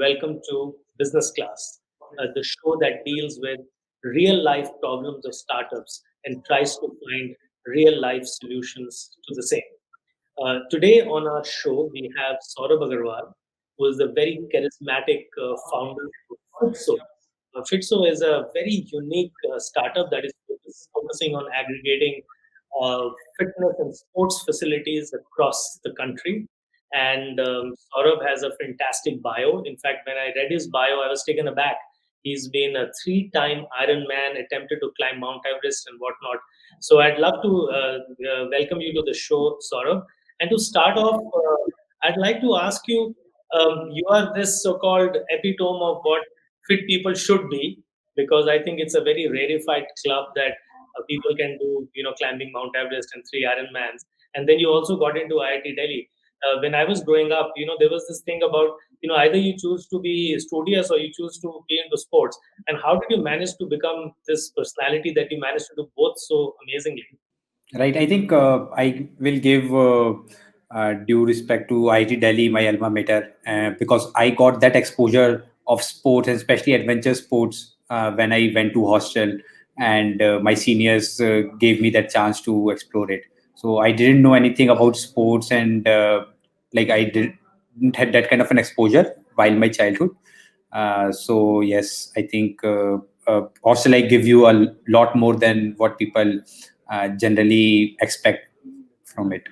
welcome to Business Class, the show that deals with real life problems of startups and tries to find real life solutions to the same. Today on our show, we have Saurabh Aggarwal, who is the very charismatic founder of Fitso. Fitso is a very unique startup that is focusing on aggregating fitness and sports facilities across the country. And Saurabh has a fantastic bio. In fact, when I read his bio, I was taken aback. He's been a three-time Ironman, attempted to climb Mount Everest and whatnot. So I'd love to welcome you to the show, Saurabh. And to start off, I'd like to ask you, you are this so-called epitome of what fit people should be, because I think it's a very rarefied club that people can do, climbing Mount Everest and three Ironmans. And then you also got into IIT Delhi. When I was growing up, there was this thing about, either you choose to be studious or you choose to be into sports. And how did you manage to become this personality that you managed to do both so amazingly? Right. I think I will give due respect to IIT Delhi, my alma mater, because I got that exposure of sports and especially adventure sports when I went to hostel, and my seniors gave me that chance to explore it. So I didn't know anything about sports, and I didn't had that kind of an exposure while my childhood. So yes, I think hostel I give you a lot more than what people generally expect from it.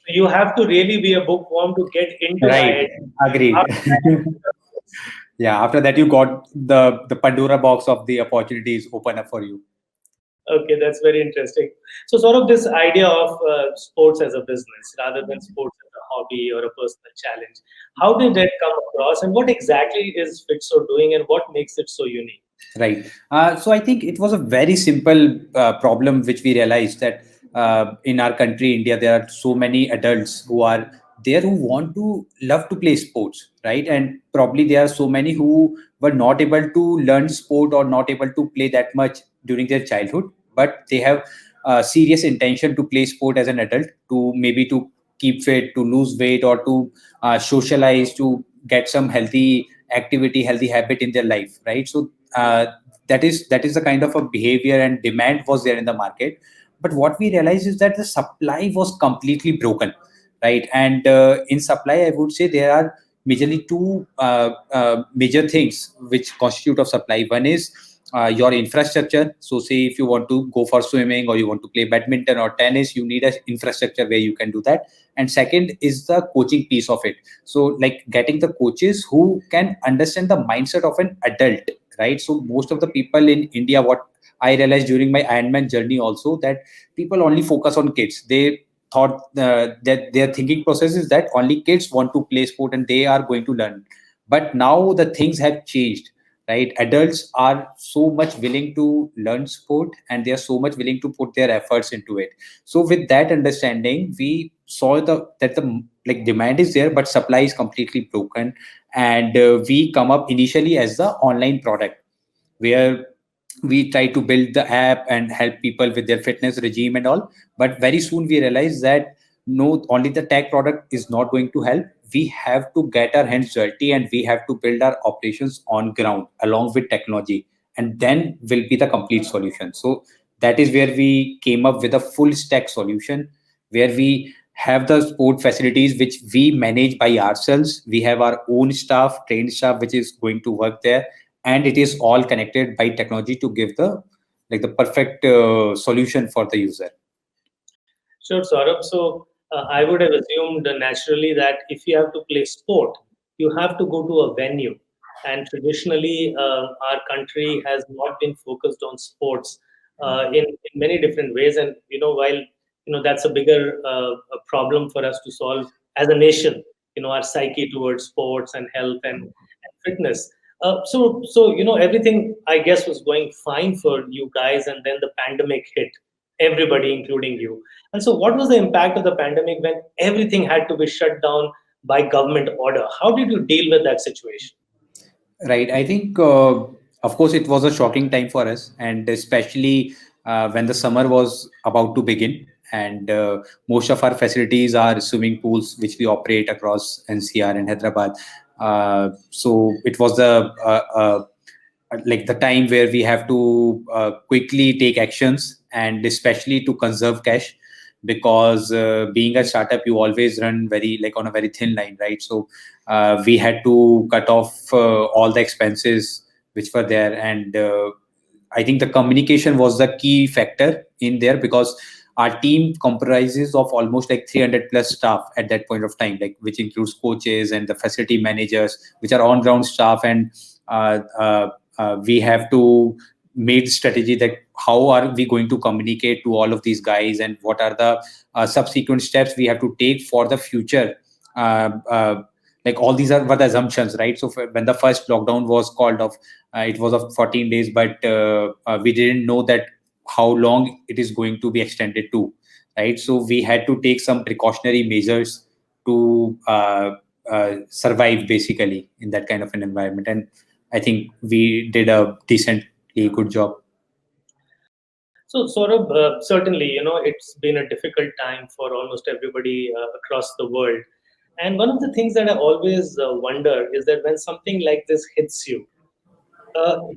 You have to really be a bookworm to get into Right. IIT. Agreed. After that, Yeah. After that, you got the Pandora box of the opportunities open up for you. okay, that's very interesting. So, sort of this idea of sports as a business rather than sports as a hobby or a personal challenge. How did that come across, and what exactly is Fitso doing, and what makes it so unique? Right. So I think it was a very simple problem which we realized that in our country, India, there are so many adults who are there who want to love to play sports, right? And probably there are so many who were not able to learn sport or not able to play that much during their childhood, but they have serious intention to play sport as an adult, to maybe to keep fit, to lose weight, or to socialize, to get some healthy activity, healthy habit in their life, right? So that is the kind of a behavior and demand was there in the market. But what we realized is that the supply was completely broken, right? And in supply, I would say there are majorly two major things which constitute of supply. One is your infrastructure. So say if you want to go for swimming or you want to play badminton or tennis, you need an infrastructure where you can do that. And second is the coaching piece of it. So like getting the coaches who can understand the mindset of an adult, right? So most of the people in India, what I realized during my Ironman journey also, that people only focus on kids. They thought that their thinking process is that only kids want to play sport and they are going to learn. But now the things have changed, right? Adults are so much willing to learn sport and they are so much willing to put their efforts into it. So with that understanding, we saw that the like demand is there, but supply is completely broken. And we come up initially as the online product where we try to build the app and help people with their fitness regime and all. But very soon we realize that no, only the tech product is not going to help. We have to get our hands dirty and we have to build our operations on ground along with technology, and then will be the complete solution. So that is where we came up with a full stack solution where we have the sport facilities which we manage by ourselves. We have our own staff, trained staff, which is going to work there, and it is all connected by technology to give the perfect solution for the user. Sure, Saurabh. So I would have assumed naturally that if you have to play sport, you have to go to a venue. And traditionally, our country has not been focused on sports in many different ways. And while that's a bigger a problem for us to solve as a nation. Our psyche towards sports and health and fitness. So everything I guess was going fine for you guys, and then the pandemic hit everybody, including you. And so, what was the impact of the pandemic when everything had to be shut down by government order? How did you deal with that situation? Right. I think, of course, it was a shocking time for us, and especially when the summer was about to begin. And most of our facilities are swimming pools, which we operate across NCR and Hyderabad. So it was like the time where we have to quickly take actions, and especially to conserve cash, because being a startup, you always run very like on a very thin line, right? So we had to cut off all the expenses which were there, and I think the communication was the key factor in there, because our team comprises of almost like 300 plus staff at that point of time, like which includes coaches and the facility managers, which are on ground staff. And we have to make strategy that how are we going to communicate to all of these guys, and what are the subsequent steps we have to take for the future. Uh, uh, like all these are were the assumptions, right? So when the first lockdown was called off, it was of 14 days, but we didn't know that how long it is going to be extended to, right? So we had to take some precautionary measures to survive basically in that kind of an environment. And I think we did a decently good job. So, Saurabh, certainly, it's been a difficult time for almost everybody across the world. And one of the things that I always wonder is that when something like this hits you,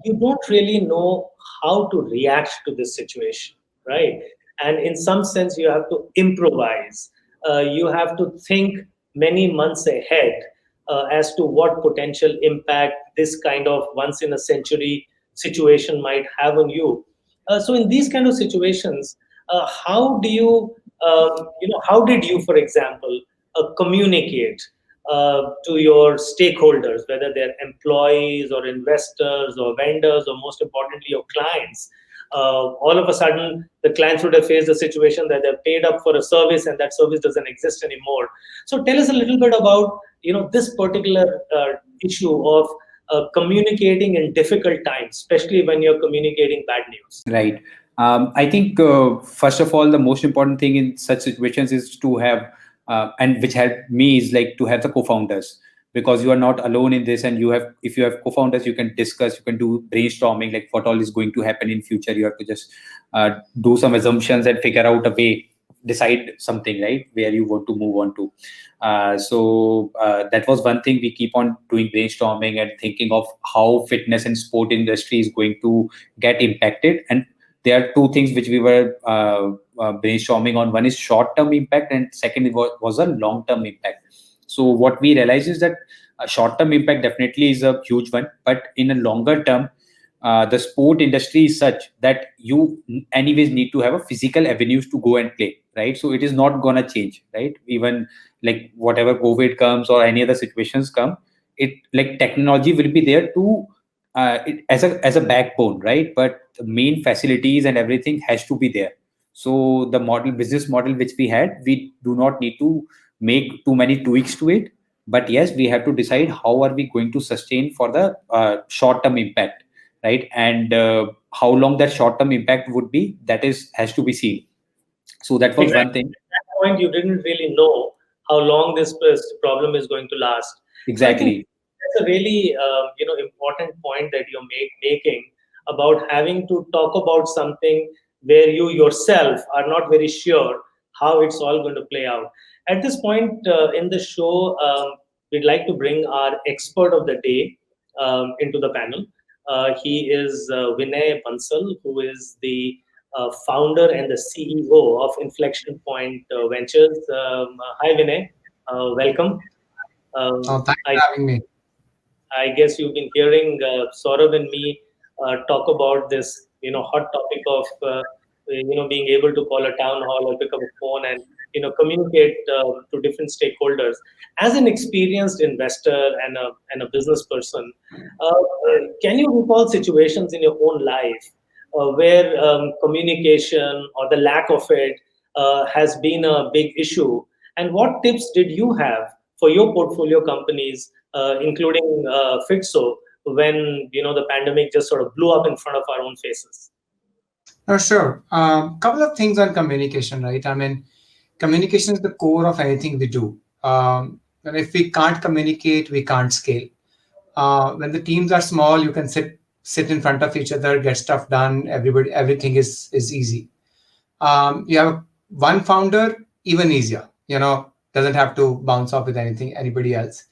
you don't really know how to react to this situation, right? And in some sense, you have to improvise. You have to think many months ahead as to what potential impact this kind of once in a century situation might have on you. So, in these kind of situations, how do you, how did you, for example, communicate to your stakeholders, whether they're employees or investors or vendors or most importantly your clients. All of a sudden, the clients would have faced a situation that they're paid up for a service and that service doesn't exist anymore. So tell us a little bit about this particular issue of communicating in difficult times, especially when you're communicating bad news. Right. I think first of all, the most important thing in such situations is to have, and which helped me is like to have the co-founders, because you are not alone in this, and you have, if you have co-founders, you can discuss, you can do brainstorming, like what all is going to happen in future. You have to just do some assumptions and figure out a way, decide something, right, where you want to move on to. So that was one thing, we keep on doing brainstorming and thinking of how fitness and sport industry is going to get impacted. And there are two things which we were brainstorming on. One is short term impact, and second was a long term impact. So what we realize is that a short term impact definitely is a huge one, but in a longer term, the sport industry is such that you anyways need to have a physical avenues to go and play, right? So it is not gonna change, right? Even like whatever COVID comes or any other situations come, it like technology will be there to as a backbone, right? But the main facilities and everything has to be there. So the business model which we had, we do not need to make too many tweaks to it. But yes, we have to decide how are we going to sustain for the short term impact, right? And how long that short term impact would be, that is has to be seen. So that was one Exactly. thing. At that point, you didn't really know how long this problem is going to last. So I think Exactly. that's a really important point that you're making about having to talk about something where you yourself are not very sure how it's all going to play out. At this point in the show, we'd like to bring our expert of the day into the panel. He is Vinay Bansal, who is the founder and the CEO of Inflection Point Ventures. Hi, Vinay. Welcome. Oh, thanks I for having me. I guess you've been hearing Saurabh and me talk about this, hot topic of being able to call a town hall or pick up a phone and communicate to different stakeholders. As an experienced investor and a business person, can you recall situations in your own life where communication or the lack of it has been a big issue? And what tips did you have for your portfolio companies, including Fitso, when the pandemic just sort of blew up in front of our own faces? Oh, sure. Couple of things on communication, right? I mean, communication is the core of anything we do. And if we can't communicate, we can't scale. When the teams are small, you can sit in front of each other, get stuff done. Everything is easy. You have one founder, even easier. Doesn't have to bounce off with anybody else.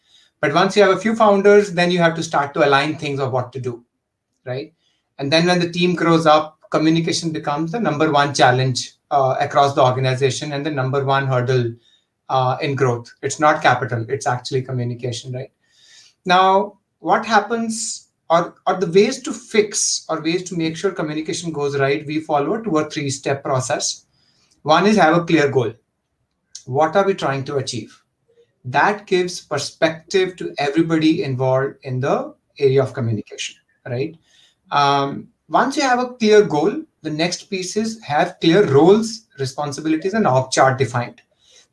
But once you have a few founders, then you have to start to align things of what to do, right? And then when the team grows up, communication becomes the number one challenge across the organization and the number one hurdle in growth. It's not capital, it's actually communication, right? Now, what happens, or the ways to fix or ways to make sure communication goes right, we follow a 2 or 3 step process. One is have a clear goal. What are we trying to achieve? That gives perspective to everybody involved in the area of communication, right? Once you have a clear goal, the next piece is have clear roles, responsibilities, and org chart defined.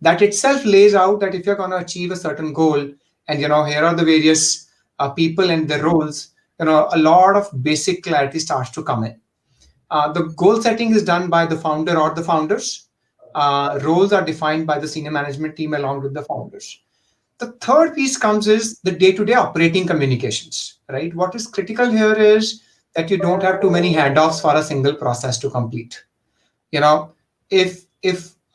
That itself lays out that if you're going to achieve a certain goal, and here are the various people and the roles, a lot of basic clarity starts to come in. The goal setting is done by the founder or the founders. Roles are defined by the senior management team along with the founders. The third piece comes is the day-to-day operating communications, right? What is critical here is that you don't have too many handoffs for a single process to complete. You know, if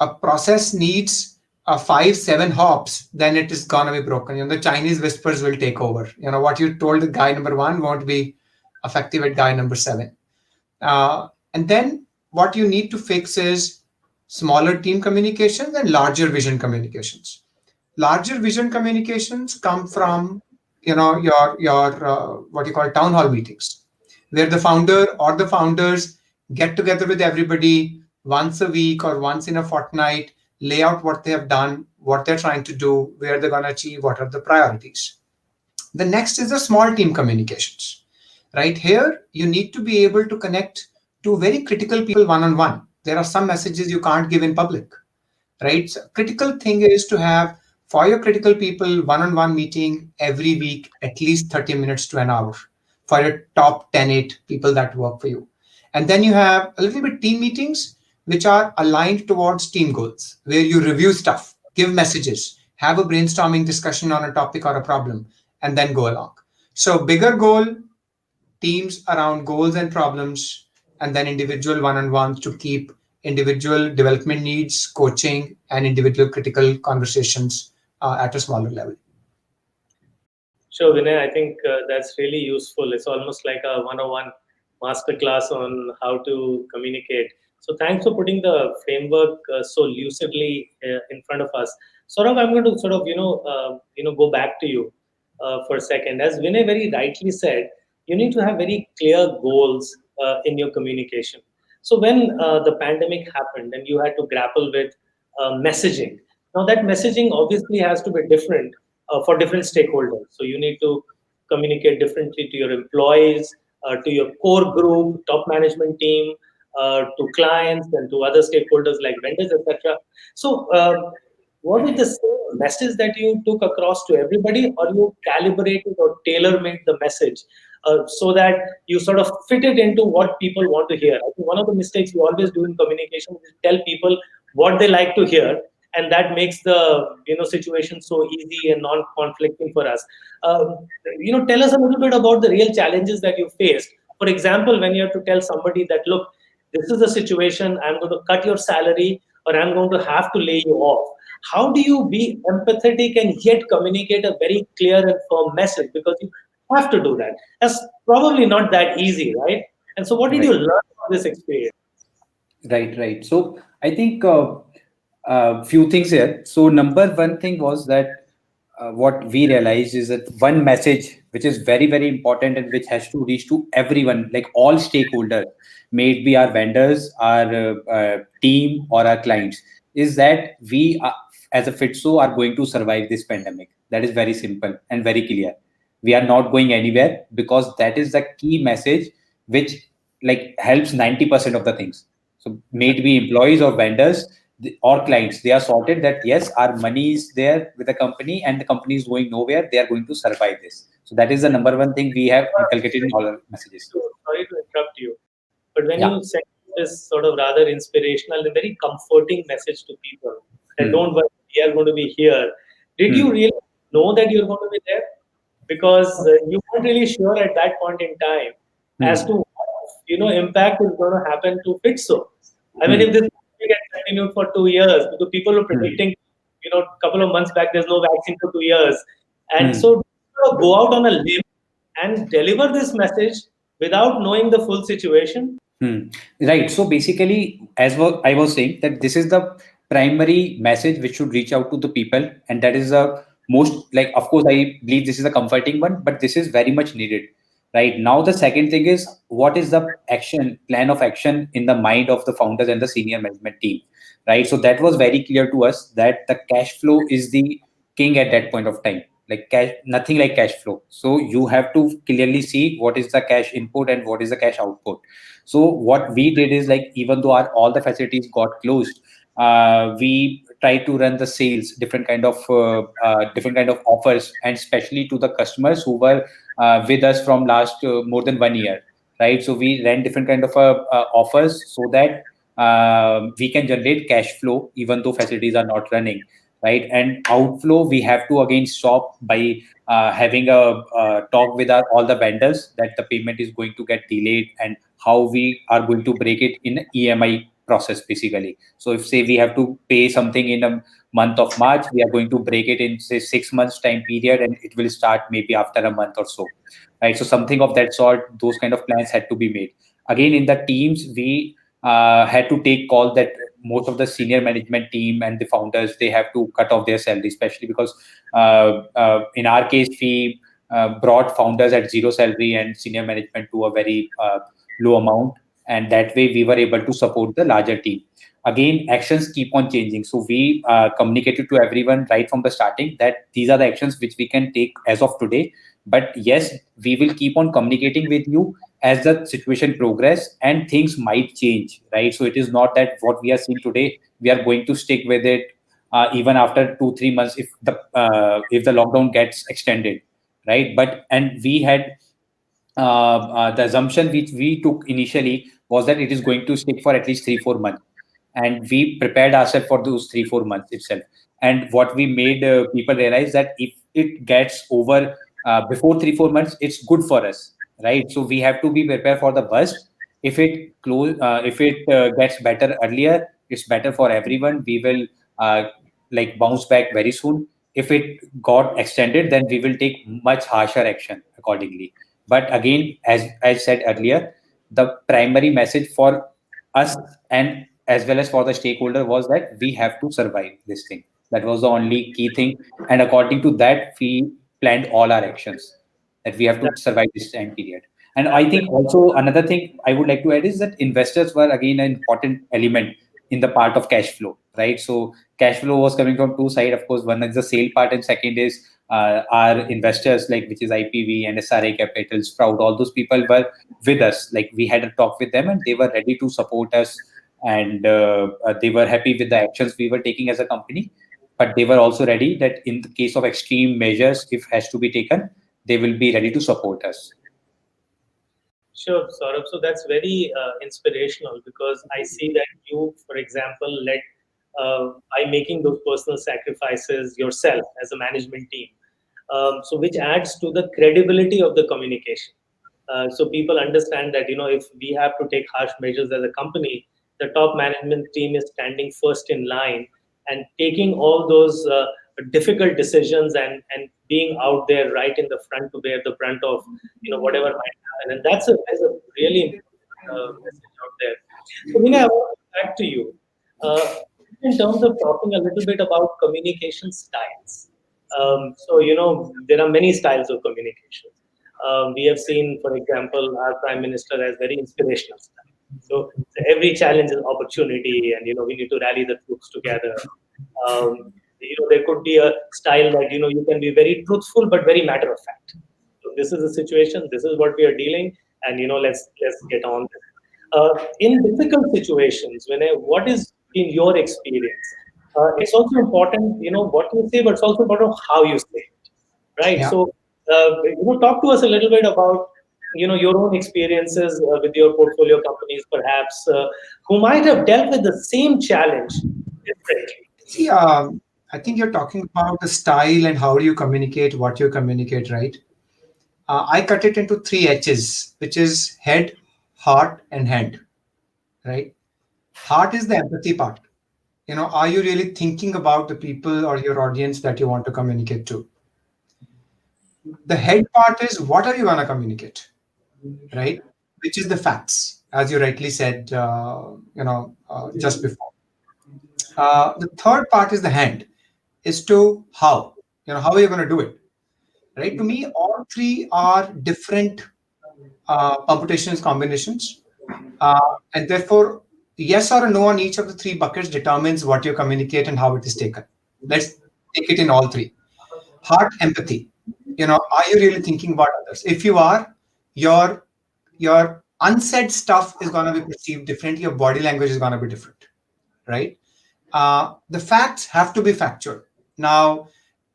a process needs 5-7 hops, then it is gonna be broken. The Chinese whispers will take over. What you told the guy number one won't be effective at guy number seven. And then what you need to fix is smaller team communications and larger vision communications. Larger vision communications come from your what you call town hall meetings, where the founder or the founders get together with everybody once a week or once in a fortnight, lay out what they have done, what they're trying to do, where they're going to achieve, what are the priorities. The next is the small team communications. Right here, you need to be able to connect to very critical people one on one. There are some messages you can't give in public, right? So critical thing is to have for your critical people one-on-one meeting every week, at least 30 minutes to an hour for your top 8 people that work for you. And then you have a little bit team meetings, which are aligned towards team goals, where you review stuff, give messages, have a brainstorming discussion on a topic or a problem, and then go along. So bigger goal, teams around goals and problems, and then individual one-on-ones to keep individual development needs, coaching, and individual critical conversations at a smaller level. Sure, Vinay, I think that's really useful. It's almost like a 101 masterclass on how to communicate. So thanks for putting the framework so lucidly in front of us. Saurabh, I'm going to sort of, go back to you for a second. As Vinay very rightly said, you need to have very clear goals in your communication. So when the pandemic happened and you had to grapple with messaging, now that messaging obviously has to be different for different stakeholders. So you need to communicate differently to your employees, to your core group, top management team, to clients, and to other stakeholders like vendors, etc. So was it the same message that you took across to everybody, or you calibrated or tailor-made the message so that you sort of fit it into what people want to hear? I think one of the mistakes we always do in communication is tell people what they like to hear, and that makes the situation so easy and non-conflicting for us. Tell us a little bit about the real challenges that you faced. For example, when you have to tell somebody that, look, this is the situation, I'm going to cut your salary, or I'm going to have to lay you off. How do you be empathetic and yet communicate a very clear and firm message? Because you have to do that. That's probably not that easy, right? And so what did Right. you learn from this experience? Right. So I think few things here. So number one thing was that what we realized is that one message which is very very important and which has to reach to everyone, like all stakeholders, may it be our vendors, our team, or our clients, is that we as a Fitso are going to survive this pandemic. That is very simple and very clear. We are not going anywhere, because that is the key message which like helps 90% of the things. So may it be employees or vendors or clients, they are sorted that yes, our money is there with the company and the company is going nowhere. They are going to survive this. So that is the number one thing we have inculcated in all our messages. Sorry to interrupt you, but when Yeah. you send this sort of rather inspirational and very comforting message to people that Hmm. don't worry, we are going to be here, did you Hmm. really know that you're going to be there? Because you weren't really sure at that point in time as Hmm. to what, impact is going to happen to Fitso. I mean, Hmm. if this gets continued for 2 years, because people were Hmm. predicting, a couple of months back, there's no vaccine for 2 years. And Hmm. so go out on a limb and deliver this message without knowing the full situation. Hmm. Right. So basically, as I was saying, that this is the primary message which should reach out to the people, and that is the most, like, of course, I believe this is a comforting one, but this is very much needed. Right now, the second thing is, what is the action plan of action in the mind of the founders and the senior management team? Right. So that was very clear to us that the cash flow is the king at that point of time. Like cash, nothing like cash flow. So you have to clearly see what is the cash input and what is the cash output. So what we did is, like, even though all the facilities got closed, we tried to run the sales, different kind of offers, and especially to the customers who were with us from last more than 1 year, right? So we ran different kind of offers so that we can generate cash flow even though facilities are not running, right? And outflow we have to again stop by having a talk with all the vendors that the payment is going to get delayed, and how we are going to break it in EMI process basically. So if say we have to pay something in a month of March, we are going to break it in say 6 months time period, and it will start maybe after a month or so, right? So something of that sort, those kind of plans had to be made. Again, in the teams, we had to take call that most of the senior management team and the founders, they have to cut off their salary, especially because in our case we brought founders at zero salary and senior management to a very low amount, and that way we were able to support the larger team. Again, actions keep on changing, so we communicated to everyone right from the starting that these are the actions which we can take as of today, but yes, we will keep on communicating with you as the situation progress, and things might change, right? So it is not that what we are seeing today we are going to stick with it even after 2 3 months if the lockdown gets extended, right? But and we had the assumption which we took initially was that it is going to stick for at least 3 4 months, and we prepared ourselves for those 3 4 months itself. And what we made people realize that if it gets over before 3 4 months, it's good for us, right? So we have to be prepared for the worst. If it gets better earlier, it's better for everyone. We will like bounce back very soon. If it got extended, then we will take much harsher action accordingly. But again, as I said earlier, the primary message for us and as well as for the stakeholder was that we have to survive this thing. That was the only key thing. And according to that, we planned all our actions, that we have That, to survive this time period. And I that's think also another thing I would like to add is that investors were again an important element in the part of cash flow, right? So cash flow was coming from two sides. Of course, one is the sale part, and second is our investors, like which is IPV and SRA Capital, Sprout. All those people were with us. Like we had a talk with them, and they were ready to support us, and they were happy with the actions we were taking as a company. But they were also ready that in the case of extreme measures, if has to be taken, they will be ready to support us. Sure, Saurabh. So that's very inspirational because I see that you, for example, led by making those personal sacrifices yourself as a management team. So which adds to the credibility of the communication. So people understand that if we have to take harsh measures as a company, the top management team is standing first in line and taking all those difficult decisions and being out there right in the front to bear the brunt of whatever might happen. And that's a really important message out there. So Vinay, I want to come back to you. In terms of talking a little bit about communication styles. So, there are many styles of communication. We have seen, for example, our Prime Minister has very inspirational style. So every challenge is opportunity, and we need to rally the troops together. There could be a style that you can be very truthful but very matter of fact. So this is the situation. This is what we are dealing, and let's get on with it. In difficult situations, what is in your experience? It's also important, what you say, but it's also important how you say it, right? Yeah. So, talk to us a little bit about, your own experiences with your portfolio companies, perhaps, who might have dealt with the same challenge differently. See, I think you're talking about the style and how do you communicate, what you communicate, right? I cut it into three H's, which is head, heart, and hand, right? Heart is the empathy part. Are you really thinking about the people or your audience that you want to communicate to? The head part is what are you going to communicate, right? Which is the facts, as you rightly said, just before. The third part is the hand, is to how, how are you going to do it, right? To me, all three are different computations combinations, uh, and therefore, yes or a no on each of the three buckets determines what you communicate and how it is taken. Let's take it in all three. Heart, empathy. Are you really thinking about others? If you are, your your unsaid stuff is going to be perceived differently. Your body language is going to be different, right? The facts have to be factual. Now,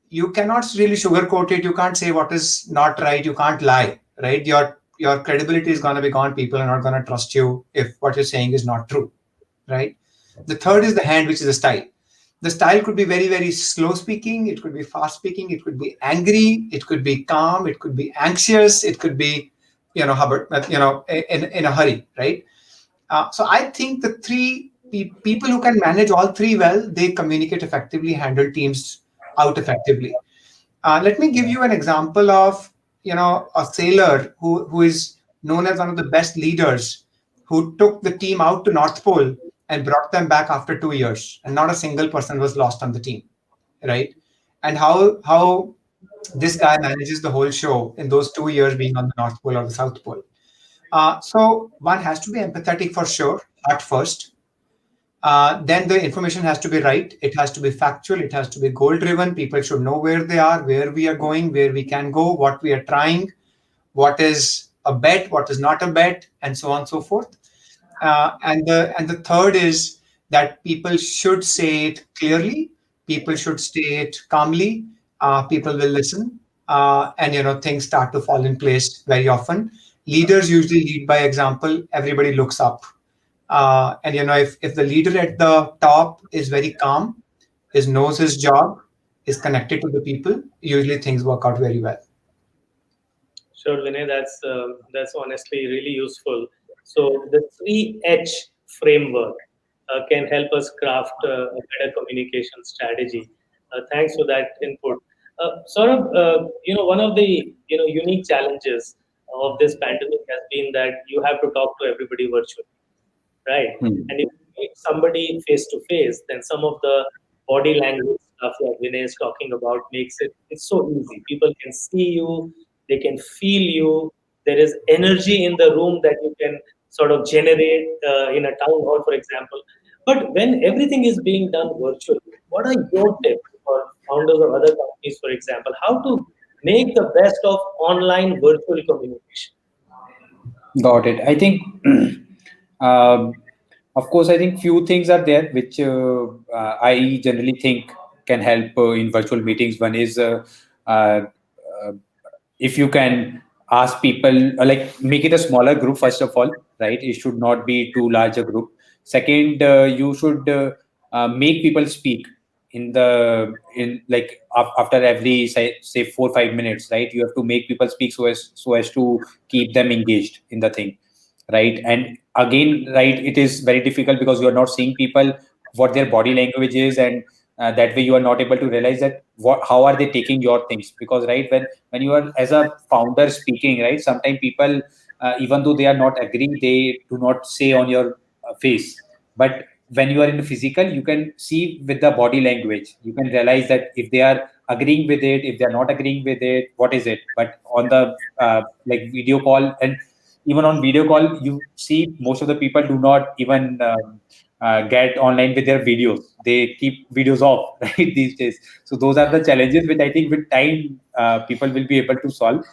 you cannot really sugarcoat it. You can't say what is not right. You can't lie, right? Your credibility is going to be gone. People are not going to trust you if what you're saying is not true, right? The third is the hand, which is the style. The style could be very, very slow speaking. It could be fast speaking. It could be angry. It could be calm. It could be anxious. It could be, Hubbard, in a hurry, right? So I think the people who can manage all three well, they communicate effectively, handle teams out effectively. Let me give you an example of a sailor who is known as one of the best leaders, who took the team out to North Pole and brought them back after 2 years, and not a single person was lost on the team, right? And how this guy manages the whole show in those 2 years being on the North Pole or the South Pole. So one has to be empathetic for sure, at first. Then the information has to be right. It has to be factual. It has to be goal driven. People should know where they are, where we are going, where we can go, what we are trying, what is a bet, what is not a bet, and so on and so forth. And the third is that people should say it clearly. People should say it calmly. People will listen, and things start to fall in place very often. Leaders usually lead by example. Everybody looks up, and if the leader at the top is very calm, is knows his job, is connected to the people, usually things work out very well. Sure, Vinay, that's honestly really useful. So the 3H framework can help us craft a better communication strategy. Thanks for that input. One of the unique challenges of this pandemic has been that you have to talk to everybody virtually, right? Hmm. And if you meet somebody face to face, then some of the body language stuff that Vinay is talking about makes it's so easy. People can see you, they can feel you. There is energy in the room that you can sort of generate in a town hall, for example. But when everything is being done virtually, what are your tips for founders of other companies, for example, how to make the best of online virtual communication? Got it. I think, um, of course, I think few things are there which I generally think can help in virtual meetings. One is uh, uh, if you can ask people, like make it a smaller group, first of all, right? It should not be too large a group. Second, you should make people speak in like after every say 4 or 5 minutes, right? You have to make people speak so as to keep them engaged in the thing, right? And again, right, it is very difficult because you are not seeing people, what their body language is, and that way you are not able to realize that how are they taking your things. Because right, when you are as a founder speaking, right, sometimes people, even though they are not agree, they do not say on your face. But when you are in the physical, you can see with the body language, you can realize that if they are agreeing with it, if they are not agreeing with it, what is it. But on the like video call, and even on video call, you see most of the people do not even get online with their videos. They keep videos off, right, these days. So those are the challenges which I think with time people will be able to solve.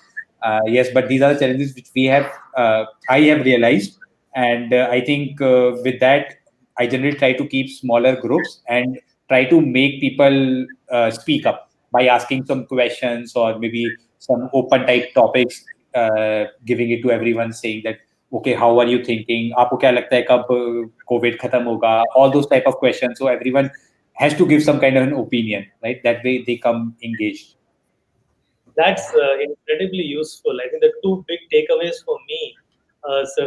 Yes, but these are the challenges which I have realized. And I think with that, I generally try to keep smaller groups and try to make people speak up by asking some questions or maybe some open type topics, giving it to everyone, saying that, okay, how are you thinking? आपको क्या लगता है कब COVID खत्म होगा? All those type of questions. So everyone has to give some kind of an opinion, right? That way they come engaged. That's incredibly useful. I think the two big takeaways for me,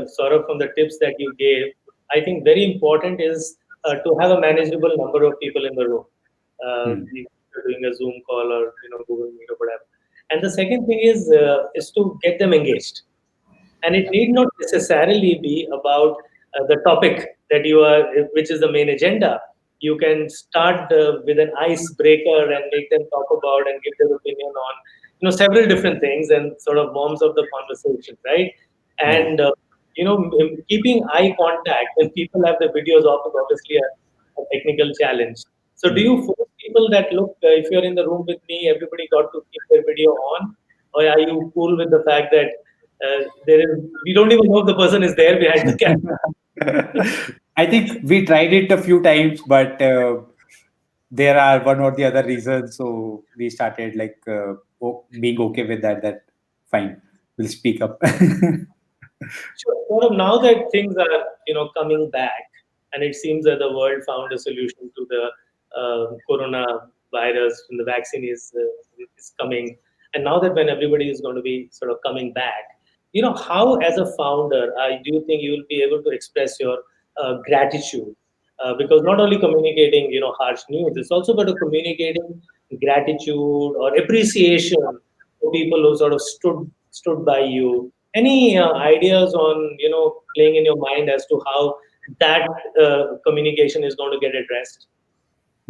sort of from the tips that you gave, I think very important is to have a manageable number of people in the room. Hmm. If you're doing a Zoom call or Google Meet or whatever. And the second thing is to get them engaged, and it need not necessarily be about the topic that you are, which is the main agenda. You can start with an icebreaker and make them talk about and give their opinion on, several different things, and sort of warms up the conversation, right? Yeah. And keeping eye contact when people have the videos off is obviously a technical challenge. So do Mm. you force people that, look, if you're in the room with me, everybody got to keep their video on, or are you cool with the fact that there is, we don't even know if the person is there behind the camera? I think we tried it a few times, but there are one or the other reasons. So we started like being okay with that. That fine, we'll speak up. Sure. Sort of now that things are, coming back, and it seems that the world found a solution to the coronavirus, and the vaccine is coming, and now that when everybody is going to be sort of coming back, how as a founder, do you think you will be able to express your gratitude? Because not only communicating, harsh news, it's also about communicating gratitude or appreciation for people who sort of stood by you. Any ideas on, playing in your mind as to how that communication is going to get addressed?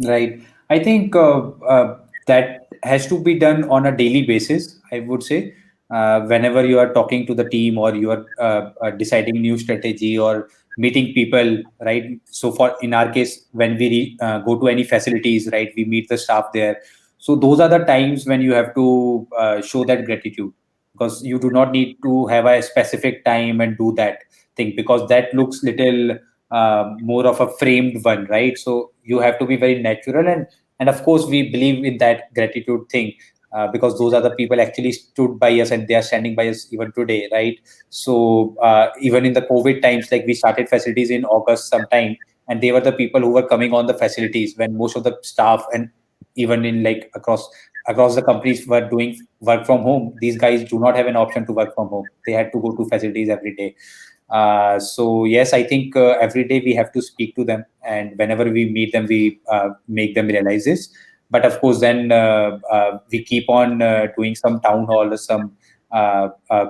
Right. I think that has to be done on a daily basis, I would say. Whenever you are talking to the team or you are deciding new strategy or meeting people, right? So for in our case, when we go to any facilities, right, we meet the staff there. So those are the times when you have to show that gratitude, because you do not need to have a specific time and do that thing, because that looks little more of a framed one, right? So you have to be very natural, and of course we believe in that gratitude thing, because those are the people actually stood by us and they are standing by us even today, right? So even in the COVID times, like we started facilities in August sometime, and they were the people who were coming on the facilities when most of the staff and even in like across the companies were doing work from home. These guys do not have an option to work from home. They had to go to facilities every day. So yes, I think every day we have to speak to them, and whenever we meet them, we make them realize this. But of course, then we keep on doing some town hall or some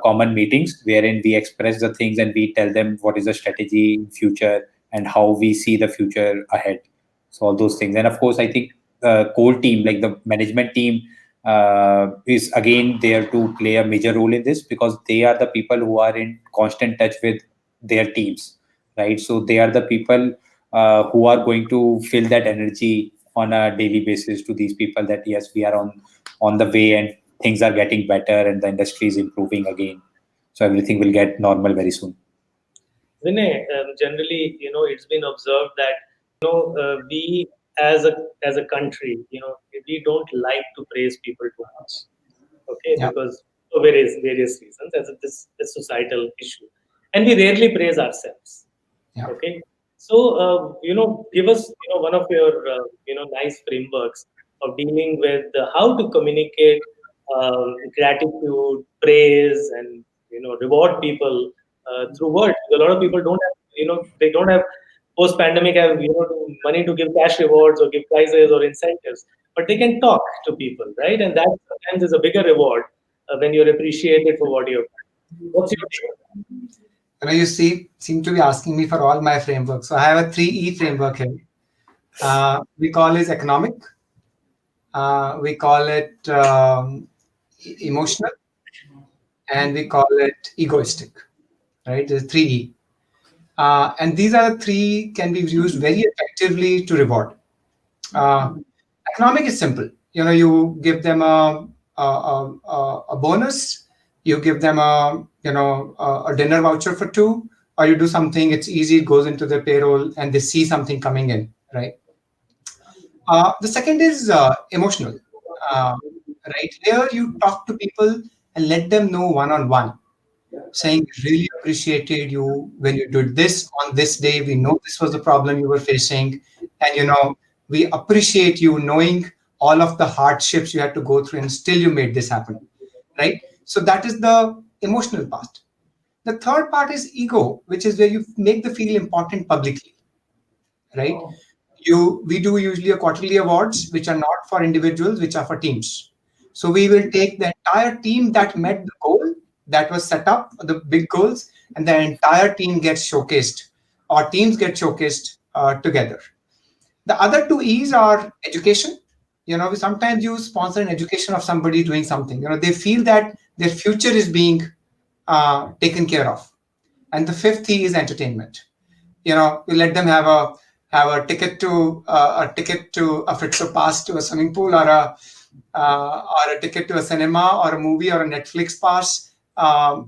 common meetings wherein we express the things and we tell them what is the strategy in future and how we see the future ahead. So all those things, and of course, I think core team, like the management team, is again there to play a major role in this, because they are the people who are in constant touch with their teams, right? So they are the people who are going to fill that energy on a daily basis to these people that yes, we are on the way and things are getting better and the industry is improving again. So everything will get normal very soon. Vinay, generally, it's been observed that, we as a country, we don't like to praise people too much. Okay, Yeah. because for various reasons, as a societal issue, and we rarely praise ourselves. Yeah. Okay, so give us, one of your nice frameworks of dealing with how to communicate gratitude, praise, and reward people through words. A lot of people don't have, they don't have, post pandemic, have money to give cash rewards or give prizes or incentives, but they can talk to people, right? And that sometimes is a bigger reward when you're appreciated for what you've done. What's your take? You seem to be asking me for all my frameworks. So I have a 3E framework here. We call it economic, we call it emotional, and we call it egoistic, right? There's 3E. And these are the three can be used very effectively to reward. Uh, Economic is simple. You give them a bonus, you give them a dinner voucher for two, or you do something. It's easy. It goes into their payroll, and they see something coming in, right? The second is emotional, uh, right? Here you talk to people and let them know one on one, saying really appreciated you when you did this on this day. We know this was the problem you were facing, and we appreciate you knowing all of the hardships you had to go through, and still you made this happen, right? So that is the emotional part. The third part is ego, which is where you make the feel important publicly, right? We do usually a quarterly awards, which are not for individuals, which are for teams. So we will take the entire team that met the goal that was set up, the big goals, and the entire team gets showcased, or teams get showcased together. The other two E's are education. Sometimes you sponsor an education of somebody doing something. They feel that their future is being taken care of. And the fifth E is entertainment. You let them have a ticket to a Fitso pass to a swimming pool, or a ticket to a cinema or a movie or a Netflix pass, or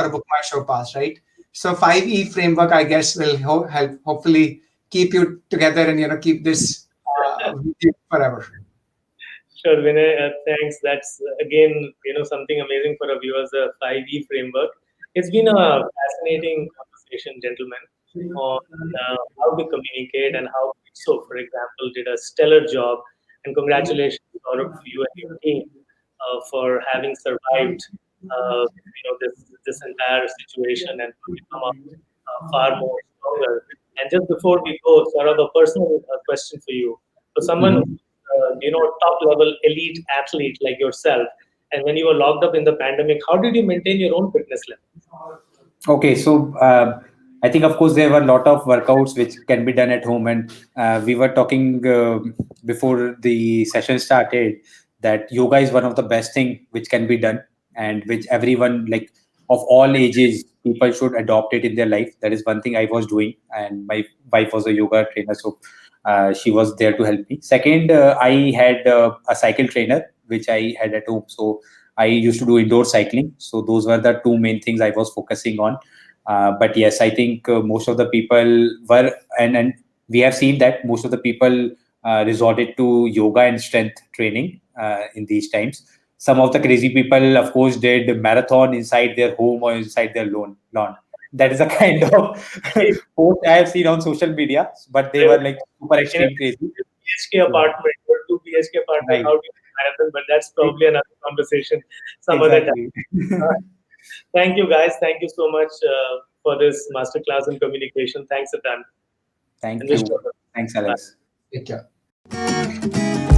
a book my show pass, right? So 5E framework, I guess, will help hopefully keep you together and keep this with you forever. Sure, Vinay. Thanks. That's again, something amazing for our viewers. The 5E framework. It's been a fascinating conversation, gentlemen, on how to communicate and how Fitso, for example, did a stellar job. And congratulations, Saurabh, to you and your team for having survived, this entire situation and to become far more stronger. And just before we go, Saurabh, a personal question for you. For someone Mhm. top level elite athlete like yourself, and when you were locked up in the pandemic, how did you maintain your own fitness level? Okay, so I think, of course, there were a lot of workouts which can be done at home, and we were talking before the session started that yoga is one of the best thing which can be done, and which everyone, like, of all ages, people should adopt it in their life. That is one thing I was doing, and my wife was a yoga trainer, so she was there to help me. Second, I had a cycle trainer which I had at home, so I used to do indoor cycling. So those were the two main things I was focusing on. But yes, I think most of the people were, and we have seen that most of the people resorted to yoga and strength training in these times. Some of the crazy people, of course, did marathon inside their home or inside their lawn. That is a kind of post I have seen on social media, but they were like super In a extreme crazy. BHK Yeah, apartment or 2 BHK apartment, right. how do you do marathon? But that's probably another conversation some other time. Exactly. Uh, Thank you, guys. Thank you so much for this masterclass in communication. Thanks a ton. And Thank wish you. you all the Thanks, best. Bye. Alex. Take care.